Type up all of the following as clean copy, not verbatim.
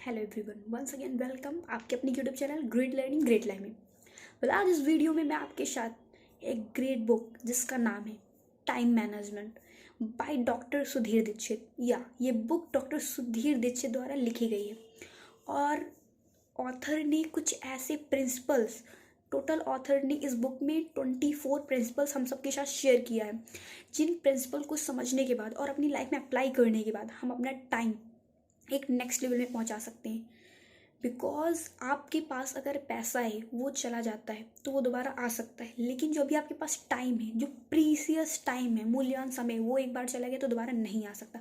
Hello everyone, once again welcome आपके अपनी YouTube channel great learning great life में। आज इस वीडियो में मैं आपके साथ एक ग्रेट बुक जिसका नाम है time management by doctor Sudhir Dixit, या ये बुक डॉक्टर सुधीर दीक्षित द्वारा लिखी गई है। और ऑथर ने कुछ ऐसे प्रिंसिपल्स, टोटल ऑथर ने इस बुक में 24 प्रिंसिपल्स हम सबके साथ शेयर किया है, जिन प्रिंसिपल को समझने के बाद और अपनी लाइफ में अप्लाई करने के बाद हम अपना टाइम एक नेक्स्ट लेवल में पहुंचा सकते हैं। बिकॉज आपके पास अगर पैसा है वो चला जाता है तो वो दोबारा आ सकता है, लेकिन जो भी आपके पास टाइम है, जो प्रीसियस टाइम है, मूल्यवान समय, वो एक बार चला गया तो दोबारा नहीं आ सकता।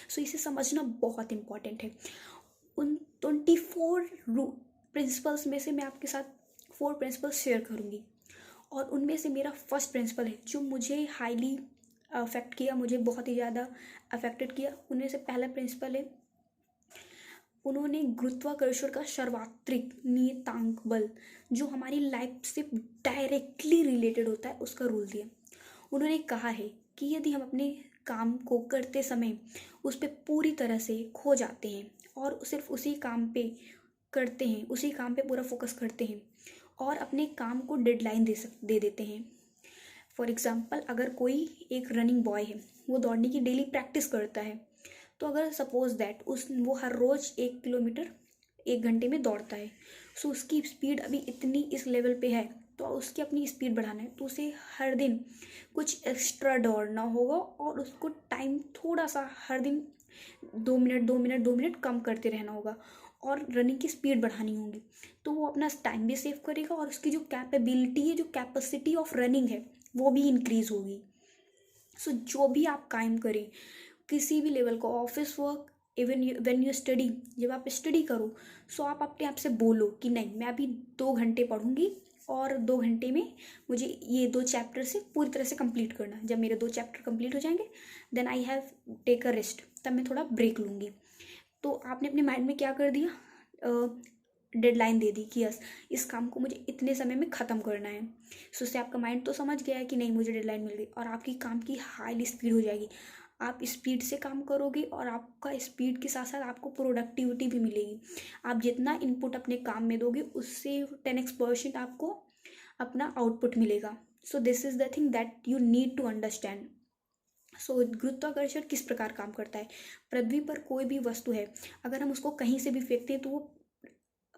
सो इसे समझना बहुत इंपॉर्टेंट है। उन 24 प्रिंसिपल्स में से मैं आपके साथ 4 प्रिंसिपल्स शेयर करूँगी, और उनमें से मेरा फर्स्ट प्रिंसिपल है जो मुझे हाईली अफेक्ट किया, मुझे बहुत ही ज़्यादा अफेक्टेड किया। उनमें से पहला प्रिंसिपल है, उन्होंने गुरुत्वाकर्षण का सर्वात्रिक नियतांक बल जो हमारी लाइफ से डायरेक्टली रिलेटेड होता है उसका रूल दिया। उन्होंने कहा है कि यदि हम अपने काम को करते समय उस पर पूरी तरह से खो जाते हैं और सिर्फ उसी काम पे करते हैं, उसी काम पे पूरा फोकस करते हैं और अपने काम को डेडलाइन दे देते हैं। फॉर एग्ज़ाम्पल, अगर कोई एक रनिंग बॉय है, वो दौड़ने की डेली प्रैक्टिस करता है, तो अगर सपोज दैट वो हर रोज़ 1 किलोमीटर 1 घंटे में दौड़ता है, सो उसकी स्पीड अभी इतनी इस लेवल पे है, तो उसकी अपनी स्पीड बढ़ाना है तो उसे हर दिन कुछ एक्स्ट्रा दौड़ना होगा और उसको टाइम थोड़ा सा हर दिन 2 मिनट 2 मिनट 2 मिनट कम करते रहना होगा और रनिंग की स्पीड बढ़ानी होगी। तो वो अपना टाइम भी सेव करेगा और उसकी जो कैपेबिलिटी है, जो कैपेसिटी ऑफ रनिंग है, वो भी इंक्रीज होगी। सो जो भी आप काम करें, किसी भी लेवल को, office work, even when you study, जब आप स्टडी करो, सो आप अपने आप से बोलो कि नहीं, मैं अभी 2 घंटे पढ़ूंगी और 2 घंटे में मुझे ये 2 चैप्टर से पूरी तरह से कंप्लीट करना है। जब मेरे 2 चैप्टर कंप्लीट हो जाएंगे, then I have take a rest, तब मैं थोड़ा ब्रेक लूँगी। तो आपने अपने माइंड में क्या कर दिया, डेडलाइन दे दी कि यस, इस काम को मुझे इतने समय में ख़त्म करना है। सो उससे आपका माइंड तो समझ गया है कि नहीं, मुझे डेडलाइन मिल गई, और आपकी काम की हाईली स्पीड हो जाएगी। आप स्पीड से काम करोगे और आपका स्पीड के साथ साथ आपको प्रोडक्टिविटी भी मिलेगी। आप जितना इनपुट अपने काम में दोगे उससे 10x% आपको अपना आउटपुट मिलेगा। So this is the thing that you need to understand. So गुरुत्वाकर्षण किस प्रकार काम करता है। पृथ्वी पर कोई भी वस्तु है, अगर हम उसको कहीं से भी फेंकते हैं तो वो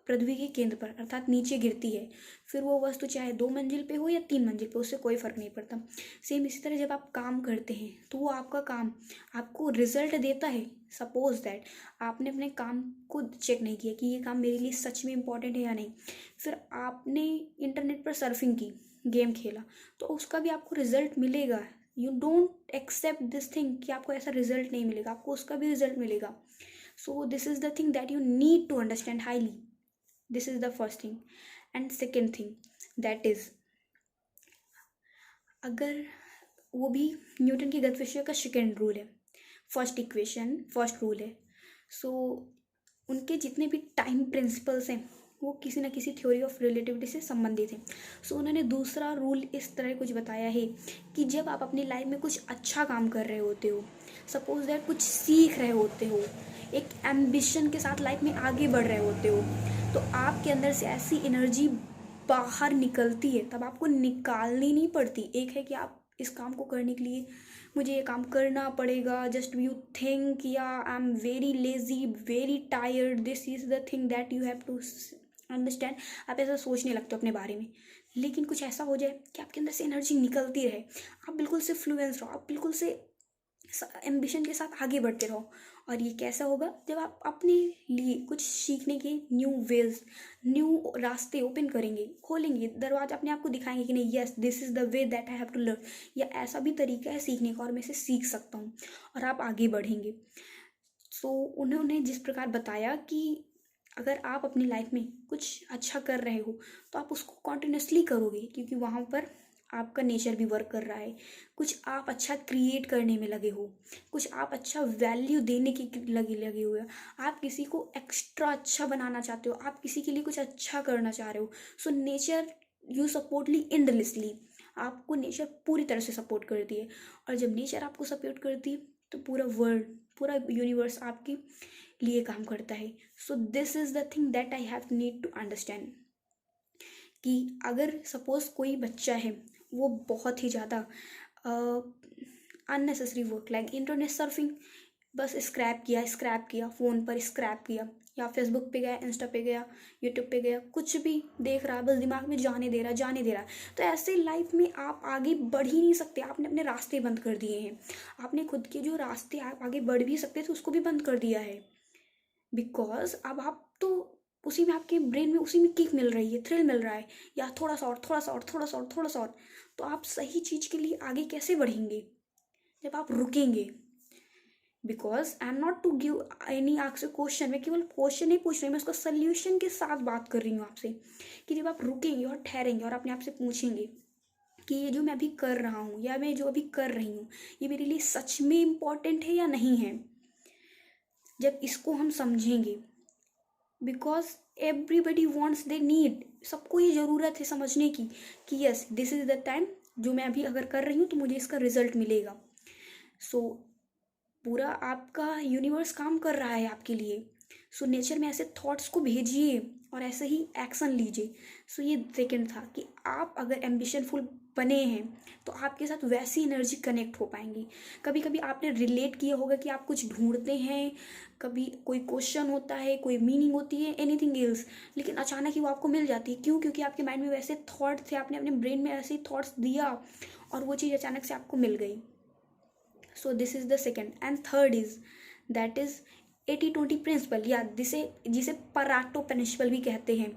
पृथ्वी के केंद्र पर अर्थात नीचे गिरती है। फिर वो वस्तु चाहे 2 मंजिल पे हो या 3 मंजिल पे, उससे कोई फर्क नहीं पड़ता। सेम इसी तरह जब आप काम करते हैं तो वो आपका काम आपको रिजल्ट देता है। सपोज दैट आपने अपने काम को चेक नहीं किया कि ये काम मेरे लिए सच में इम्पोर्टेंट है या नहीं, फिर आपने इंटरनेट पर सर्फिंग की, गेम खेला, तो उसका भी आपको रिजल्ट मिलेगा। You don't accept this thing कि आपको ऐसा रिजल्ट नहीं मिलेगा, आपको उसका भी रिजल्ट मिलेगा। So this is the thing that you need to understand highly. This is the first thing. And second thing that is, अगर वो भी न्यूटन की गति विषय का सेकेंड रूल है, फर्स्ट इक्वेशन, फर्स्ट रूल है। सो उनके जितने भी टाइम प्रिंसिपल्स हैं वो किसी न किसी थ्योरी ऑफ रिलेटिविटी से संबंधित हैं। सो उन्होंने दूसरा रूल इस तरह कुछ बताया है कि जब आप अपनी लाइफ में कुछ अच्छा काम कर रहे होते हो, सपोज दैट कुछ सीख रहे होते हो, एक एम्बिशन के साथ लाइफ में आगे बढ़ रहे होते हो, तो आपके अंदर से ऐसी एनर्जी बाहर निकलती है, तब आपको निकालनी नहीं पड़ती। एक है कि आप इस काम को करने के लिए मुझे ये काम करना पड़ेगा, जस्ट यू थिंक या I am very lazy, very tired, this is the thing that you have to understand. आप ऐसा सोचने लगते हो अपने बारे में, लेकिन कुछ ऐसा हो जाए कि आपके अंदर से एनर्जी निकलती रहे, आप बिल्कुल से फ्लुएंस रहो, आप बिल्कुल से एम्बिशन के साथ आगे बढ़ते रहो। और ये कैसा होगा, जब आप अपने लिए कुछ सीखने के न्यू वेज, न्यू रास्ते ओपन करेंगे, खोलेंगे दरवाजा, अपने आप को दिखाएंगे कि नहीं, yes this is the way that I have to learn, या ऐसा भी तरीका है सीखने का और मैं इसे सीख सकता हूँ, और आप आगे बढ़ेंगे। सो उन्होंने जिस प्रकार बताया कि अगर आप अपनी लाइफ में कुछ अच्छा कर रहे हो तो आप उसको कॉन्टिन्यूसली करोगे, क्योंकि वहाँ पर आपका नेचर भी वर्क कर रहा है। कुछ आप अच्छा क्रिएट करने में लगे हो, कुछ आप अच्छा वैल्यू देने की लगे हुए हो, आप किसी को एक्स्ट्रा अच्छा बनाना चाहते हो, आप किसी के लिए कुछ अच्छा करना चाह रहे हो। सो नेचर यू सपोर्टली एंडलेसली, आपको नेचर पूरी तरह से सपोर्ट करती है। और जब नेचर आपको सपोर्ट करती है तो पूरा वर्ल्ड, पूरा यूनिवर्स आपकी लिए काम करता है। So this is the thing that I have need to understand कि अगर सपोज कोई बच्चा है वो बहुत ही ज़्यादा unnecessary work like internet surfing, बस स्क्रैप किया फ़ोन पर स्क्रैप किया, या फेसबुक पे गया, इंस्टा पे गया, यूट्यूब पे गया, कुछ भी देख रहा है, बस दिमाग में जाने दे रहा, तो ऐसे लाइफ में आप आगे बढ़ ही नहीं सकते। आपने अपने रास्ते बंद कर दिए हैं, आपने खुद के जो रास्ते आप आगे बढ़ भी सकते थे उसको भी बंद कर दिया है। बिकॉज अब आप तो उसी में, आपके ब्रेन में उसी में किक मिल रही है, थ्रिल मिल रहा है, या थोड़ा सा और थोड़ा सा और थोड़ा सा और थोड़ा सा और, तो आप सही चीज़ के लिए आगे कैसे बढ़ेंगे जब आप रुकेंगे? Because I am not to give any आपसे क्वेश्चन, मैं केवल क्वेश्चन नहीं पूछ रही हूँ, मैं उसका सोल्यूशन के साथ बात कर रही हूँ आपसे, कि जब आप रुकेंगे और ठहरेंगे और अपने आप से पूछेंगे कि ये जो मैं अभी कर रहा हूँ या मैं जो अभी कर रही हूँ ये मेरे लिए सच में इम्पॉर्टेंट है या नहीं है, जब इसको हम समझेंगे, because everybody wants, they need, सबको ये ज़रूरत है समझने की कि yes this is the time, जो मैं अभी अगर कर रही हूँ तो मुझे इसका रिजल्ट मिलेगा। सो पूरा आपका यूनिवर्स काम कर रहा है आपके लिए। सो नेचर में ऐसे थॉट्स को भेजिए और ऐसे ही एक्शन लीजिए। सो ये सेकंड था कि आप अगर एम्बिशनफुल बने हैं तो आपके साथ वैसी एनर्जी कनेक्ट हो पाएंगी। कभी कभी आपने रिलेट किया होगा कि आप कुछ ढूंढते हैं, कभी कोई क्वेश्चन होता है, कोई मीनिंग होती है, एनीथिंग एल्स, लेकिन अचानक ही वो आपको मिल जाती है। क्यों? क्योंकि आपके माइंड में वैसे थॉट थे, आपने अपने ब्रेन में ऐसे थॉट्स दिया और वो चीज़ अचानक से आपको मिल गई। So this is the second. And third is that is 80-20 principle, या जिसे पराटो प्रिंसिपल भी कहते हैं।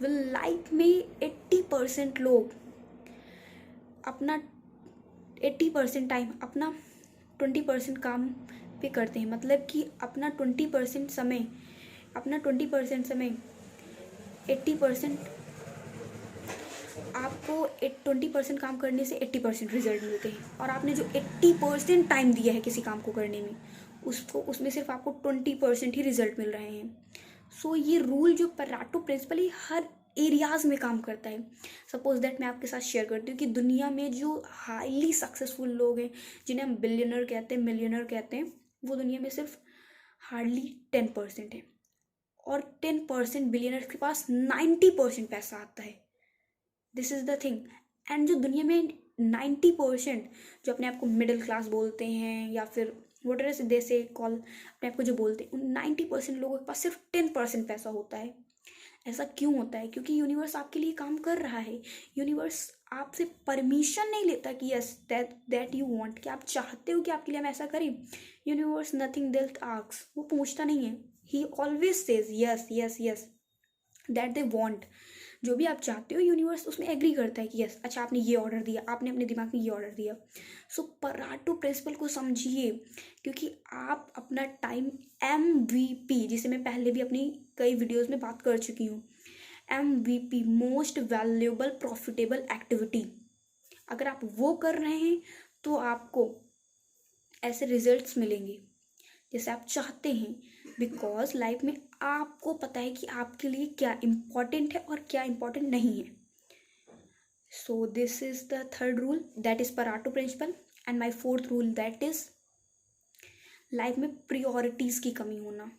लाइफ में 80% लोग अपना 80% टाइम अपना 20% काम पे करते हैं। मतलब कि अपना 20% समय 80%, आपको 20% काम करने से 80% रिजल्ट मिलते हैं, और आपने जो 80% टाइम दिया है किसी काम को करने में, उसमें सिर्फ आपको 20% ही रिजल्ट मिल रहे हैं। सो ये रूल जो पराटो प्रिंसिपल है हर एरियाज में काम करता है। सपोज दैट मैं आपके साथ शेयर करती हूँ कि दुनिया में जो हाईली सक्सेसफुल लोग हैं, जिन्हें हम बिलियनर कहते हैं, मिलियनर कहते हैं, वो दुनिया में सिर्फ हार्डली 10% है, और 10% बिलियनर के पास 90% पैसा आता है। This is the thing. And जो दुनिया में 90%, जो अपने आप को मिडिल क्लास बोलते हैं या फिर वोटर दे से कॉल अपने आप को जो बोलते हैं, उन 90% लोगों के पास सिर्फ 10% पैसा होता है। ऐसा क्यों होता है? क्योंकि यूनिवर्स आपके लिए काम कर रहा है। यूनिवर्स आपसे परमिशन नहीं लेता कि यस दैट यू वांट, कि आप चाहते हो कि आपके लिए हम ऐसा करें। यूनिवर्स नथिंग दैट आस्क्स, वो पूछता नहीं है, ही always says yes yes yes that they want. जो भी आप चाहते हो यूनिवर्स उसमें एग्री करता है कि यस, अच्छा आपने ये ऑर्डर दिया, आपने अपने दिमाग में ये ऑर्डर दिया। सो पराटो प्रिंसिपल को समझिए, क्योंकि आप अपना टाइम MVP, जिसे मैं पहले भी अपनी कई वीडियोस में बात कर चुकी हूँ, MVP most valuable profitable activity, अगर आप वो कर रहे हैं तो आपको ऐसे रिजल्ट्स मिलेंगे जैसे आप चाहते हैं। बिकॉज लाइफ में आपको पता है कि आपके लिए क्या इम्पॉर्टेंट है और क्या इम्पॉर्टेंट नहीं है। So this is the third rule, that is Pareto principle. And my fourth rule, that is life में प्रियोरिटीज की कमी होना।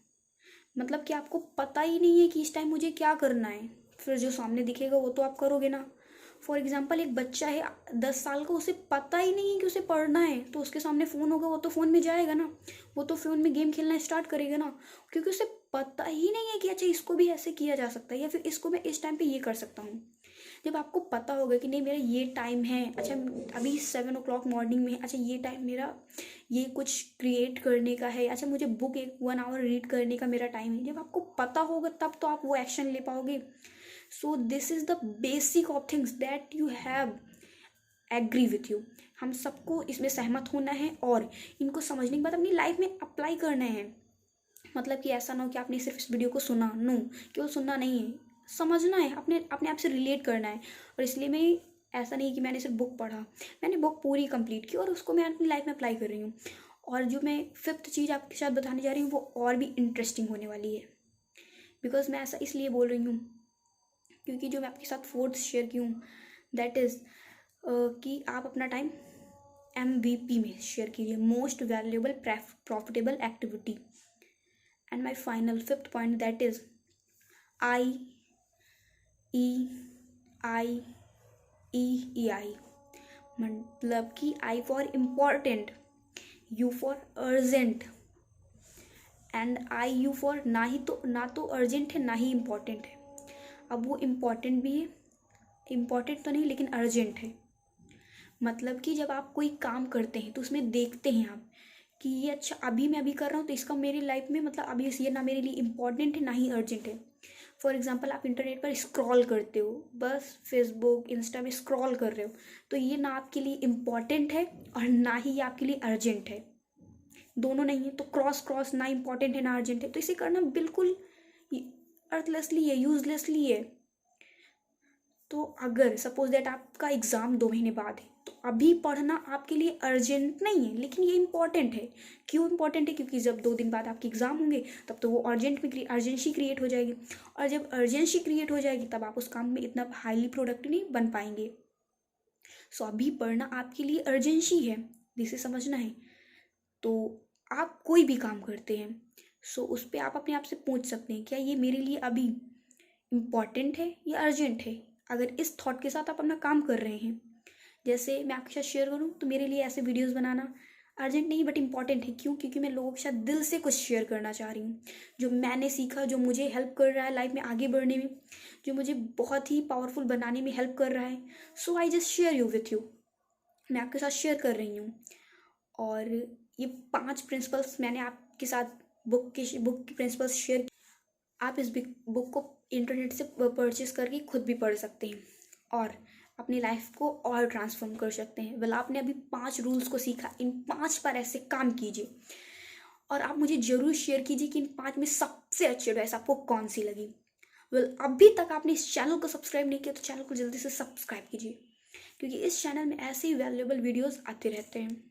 मतलब कि आपको पता ही नहीं है कि इस टाइम मुझे क्या करना है, फिर जो सामने दिखेगा वो तो आप करोगे ना। फॉर एग्जाम्पल, एक बच्चा है 10 साल का, उसे पता ही नहीं है कि उसे पढ़ना है, तो उसके सामने फ़ोन होगा, वो तो फ़ोन में जाएगा ना, वो तो फ़ोन में गेम खेलना स्टार्ट करेगा ना, क्योंकि उसे पता ही नहीं है कि अच्छा इसको भी ऐसे किया जा सकता है, या फिर इसको मैं इस टाइम पे ये कर सकता हूँ। जब आपको पता होगा कि नहीं मेरा ये टाइम है, अच्छा अभी 7 o'clock मॉर्निंग में है, अच्छा ये टाइम मेरा ये कुछ क्रिएट करने का है, अच्छा मुझे बुक 1 hour रीड करने का मेरा टाइम है, जब आपको पता होगा तब तो आप वो एक्शन ले पाओगे। So this is the basic of things that you have agree with you. हम सबको इसमें सहमत होना है और इनको समझने के बाद अपनी लाइफ में अप्लाई करना है। मतलब कि ऐसा ना हो कि आपने सिर्फ इस वीडियो को सुना, नो, केवल सुनना नहीं है, समझना है, अपने अपने आप से रिलेट करना है। और इसलिए मैं, ऐसा नहीं कि मैंने सिर्फ बुक पढ़ा, मैंने बुक पूरी कंप्लीट की और उसको मैं अपनी लाइफ में अप्लाई कर रही हूँ। और जो मैं फिफ्थ चीज़ आपके साथ बताने जा रही हूँ वो और भी इंटरेस्टिंग होने वाली है। बिकॉज मैं ऐसा इसलिए बोल रही हूँ क्योंकि जो मैं आपके साथ फोर्थ शेयर की हूँ, दैट इज़ कि आप अपना टाइम MVP में शेयर कीजिए, most valuable profitable activity. And my final fifth point that is I E I E मतलब कि I for important, U for urgent and I U for ना तो अर्जेंट है ना ही इम्पॉर्टेंट है। अब वो इम्पॉर्टेंट भी है, इम्पॉर्टेंट तो नहीं लेकिन अर्जेंट है। मतलब कि जब आप कोई काम करते हैं तो उसमें देखते हैं आप कि ये अच्छा अभी मैं अभी कर रहा हूँ तो इसका मेरी लाइफ में मतलब अभी ये ना मेरे लिए इम्पॉर्टेंट है ना ही अर्जेंट है। फॉर एग्जाम्पल आप इंटरनेट पर स्क्रॉल करते हो, बस फेसबुक इंस्टा में स्क्रॉल कर रहे हो, तो ये ना आपके लिए इम्पॉर्टेंट है और ना ही ये आपके लिए अर्जेंट है, दोनों नहीं है। तो क्रॉस क्रॉस ना इम्पॉर्टेंट है ना अर्जेंट है, तो इसे करना बिल्कुल अर्थलेसली है, यूजलेसली है। तो अगर सपोज दैट आपका एग्ज़ाम 2 महीने बाद है तो अभी पढ़ना आपके लिए अर्जेंट नहीं है लेकिन ये इंपॉर्टेंट है। क्यों इंपॉर्टेंट है? क्योंकि जब 2 दिन बाद आपके एग्ज़ाम होंगे तब तो वो अर्जेंसी क्रिएट हो जाएगी, और जब अर्जेंसी क्रिएट हो जाएगी तब आप उस काम में इतना हाईली प्रोडक्टिव नहीं बन पाएंगे। सो अभी पढ़ना आपके लिए अर्जेंसी है, जिसे समझना है। तो आप कोई भी काम करते हैं सो उस पर आप अपने आप से पूछ सकते हैं क्या ये मेरे लिए अभी इम्पॉर्टेंट है या अर्जेंट है। अगर इस थॉट के साथ आप अपना काम कर रहे हैं, जैसे मैं आपके साथ शेयर करूं तो मेरे लिए ऐसे वीडियोस बनाना अर्जेंट नहीं बट इम्पॉर्टेंट है। क्यों? क्योंकि मैं लोगों के साथ दिल से कुछ शेयर करना चाह रही हूँ, जो मैंने सीखा, जो मुझे हेल्प कर रहा है लाइफ में आगे बढ़ने में, जो मुझे बहुत ही पावरफुल बनाने में हेल्प कर रहा है। So I just share you with you, मैं आपके साथ शेयर कर रही हूँ। और ये 5 प्रिंसिपल्स मैंने आपके साथ बुक की प्रिंसिपल्स शेयर। आप इस बुक को इंटरनेट से परचेज करके खुद भी पढ़ सकते हैं और अपनी लाइफ को और ट्रांसफॉर्म कर सकते हैं। वेल आपने अभी 5 रूल्स को सीखा, इन 5 पर ऐसे काम कीजिए और आप मुझे ज़रूर शेयर कीजिए कि इन 5 में सबसे अच्छी एडवाइस आपको कौन सी लगी। वेल अभी तक आपने इस चैनल को सब्सक्राइब नहीं किया तो चैनल को जल्दी से सब्सक्राइब कीजिए, क्योंकि इस चैनल में ऐसे ही वैल्यूएबल वीडियोस आते रहते हैं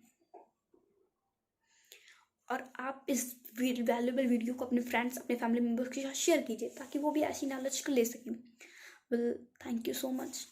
और आप इस वैल्यूएबल वीडियो को अपने फ्रेंड्स, अपने फैमिली मेम्बर्स के साथ शेयर कीजिए ताकि वो भी ऐसी नॉलेज को ले सकें। Well thank you so much.